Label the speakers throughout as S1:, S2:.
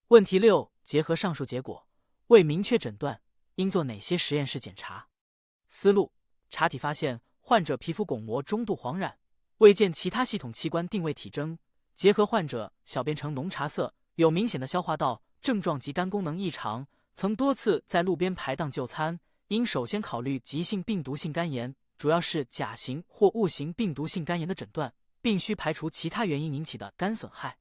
S1: 问题6，结合上述结果，为明确诊断，应做哪些实验室检查？思路：查体发现患者皮肤巩膜中度黄染，未见其他系统器官定位体征，结合患者小便呈浓茶色，有明显的消化道症状及肝功能异常，曾多次在路边排档就餐，应首先考虑急性病毒性肝炎，主要是甲型或戊型病毒性肝炎的诊断，并需排除其他原因引起的肝损害。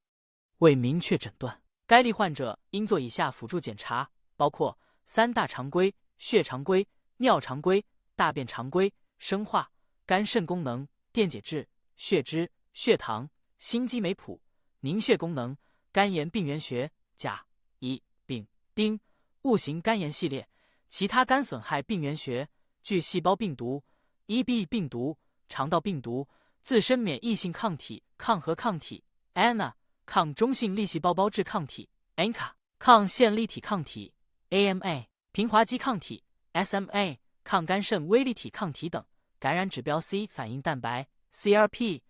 S1: 为明确诊断，该例患者应做以下辅助检查，包括3大常规、血常规、尿常规、大便常规、生化、肝肾功能、电解质、血脂、血糖、心肌酶谱、凝血功能、肝炎病原学、甲、乙、丙、丁、戊型肝炎系列、其他肝损害病原学、巨细胞病毒、EB 病毒、肠道病毒、自身免疫性抗体、抗核抗体、ANA、抗中性粒细胞胞质抗体、ANCA、抗线粒体抗体、AMA、平滑肌抗体、SMA、抗肝肾微粒体抗体等，感染指标 C 反应蛋白、CRP、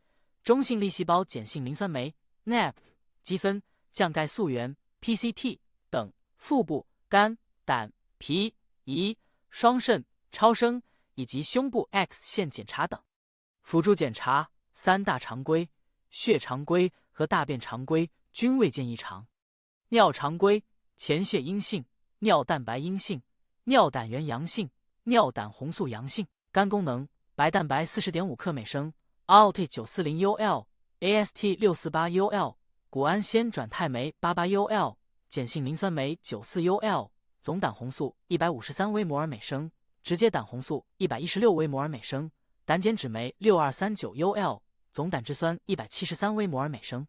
S1: 中性粒细胞碱性磷酸酶、NAB、积分、降钙素原、PCT 等，腹部、肝、胆、脾、胰、双肾、超声以及胸部 X 线检查等。辅助检查3大常规、血常规和大便常规均未见异常。尿常规前血阴性、尿蛋白阴性、尿胆原阳性、尿胆红素阳性。肝功能白蛋白 40.5 克每升 ALT 940 UL AST 648 UL 谷氨酰转肽酶88 UL 碱性磷酸酶94 UL 总胆红素153微摩尔每升，直接胆红素116微摩尔每升，胆碱酯酶6239 UL 总胆汁酸173微摩尔每升。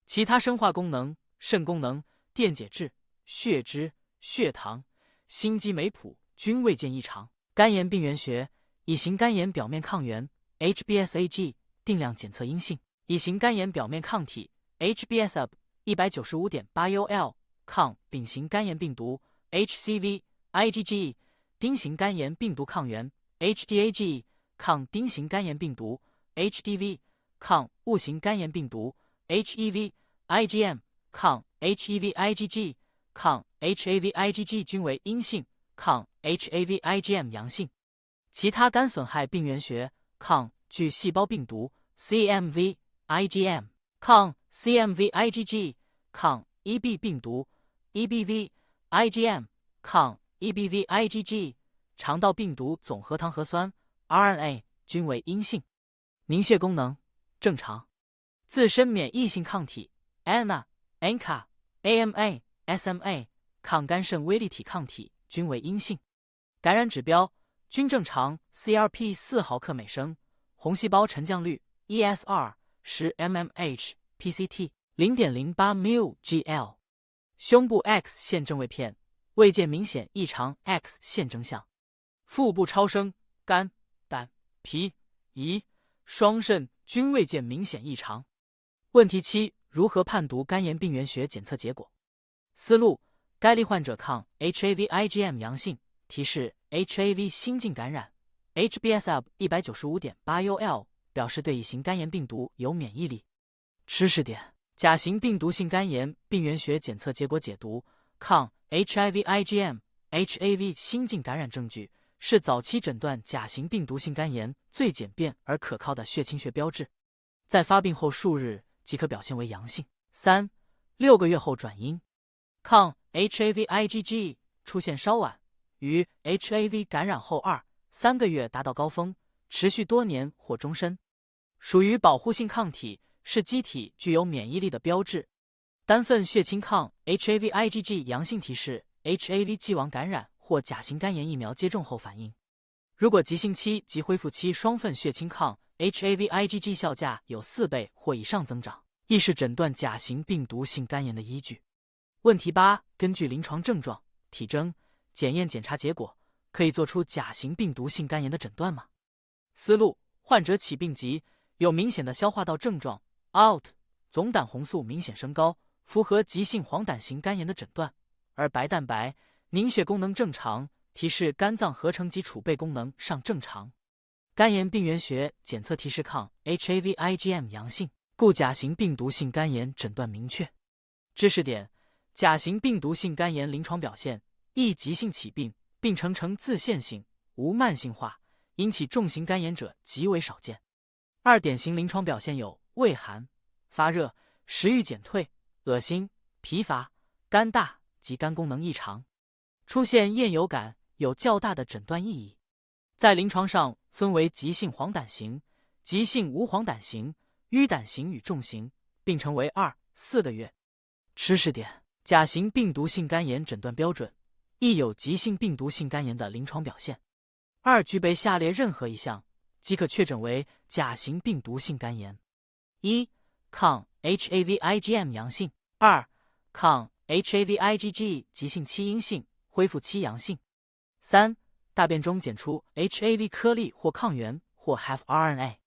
S1: 其他生化功能、肾功能、电解质、血脂、血糖、心肌酶谱均未见异常。肝炎病原学乙型肝炎表面抗原 HBsAg 定量检测阴性，乙型肝炎表面抗体 HBsAg 195.8 UL 抗丙型肝炎病毒 HCV IgG 丁型肝炎病毒抗原 HDAg 抗丁型肝炎病毒 HDV 抗戊型肝炎病毒 HEV IgM 抗 HEV IgG 抗 HAV IgG 均为阴性，抗 HAV IgM 阳性。其他肝损害病原学抗巨细胞病毒 CMV IgM 抗 CMV IgG 抗 EB 病毒 EBV IgM 抗 EBV IgG 肠道病毒总核糖核酸 RNA 均为阴性。凝血功能正常。自身免疫性抗体 ANA、ANCA、AMA、SMA 抗肝肾微粒体抗体均为阴性。感染指标均正常 CRP 4毫克每升，红细胞沉降率 ESR 10 mmHg PCT 0.08 mg/l。胸部 X 线正位片未见明显异常 X 线征象。腹部超声、肝、胆、脾、胰、双肾均未见明显异常。问题7，如何判读肝炎病原学检测结果？思路：该例患者抗 HAV IgM 阳性，提示 HAV 新近感染 HBsAg 195.8 UL 表示对乙型肝炎病毒有免疫力。知识点：甲型病毒性肝炎病原学检测结果解读：抗 HIV IgM HAV 新近感染证据是早期诊断甲型病毒性肝炎最简便而可靠的血清学标志，在发病后数日即可表现为阳性，3、6个月后转阴。抗 HAV IgG 出现稍晚，于 HAV 感染后2、3个月达到高峰，持续多年或终身，属于保护性抗体，是机体具有免疫力的标志。单份血清抗 HAV IgG 阳性提示 HAV 既往感染或甲型肝炎疫苗接种后反应。如果急性期及恢复期双份血清抗 HAV IgG 效价有4倍或以上增长，亦是诊断甲型病毒性肝炎的依据。问题8，根据临床症状、体征、检验检查结果，可以做出甲型病毒性肝炎的诊断吗？思路：患者起病急，有明显的消化道症状 ALT 总胆红素明显升高，符合急性黄疸型肝炎的诊断，而白蛋白、凝血功能正常，提示肝脏合成及储备功能尚正常。肝炎病原学检测提示抗 HAV IgM 阳性，故甲型病毒性肝炎诊断明确。知识点：甲型病毒性肝炎临床表现：易急性起病，并呈自限性，无慢性化，引起重型肝炎者极为少见。2典型临床表现有畏寒、发热、食欲减退、恶心、疲乏、肝大及肝功能异常。出现厌有感有较大的诊断意义。在临床上分为急性黄疸型、急性无黄疸型、淤胆型与重型，并称为2、4个月。知识点：甲型病毒性肝炎诊断标准，亦有急性病毒性肝炎的临床表现。2具备下列任何一项，即可确诊为甲型病毒性肝炎：1. 抗 HAV-IgM 阳性； 2. 抗 HAV-IgG 急性期阴性，恢复期阳性； 3. 大便中检出 HAV 颗粒或抗原或 HAV RNA。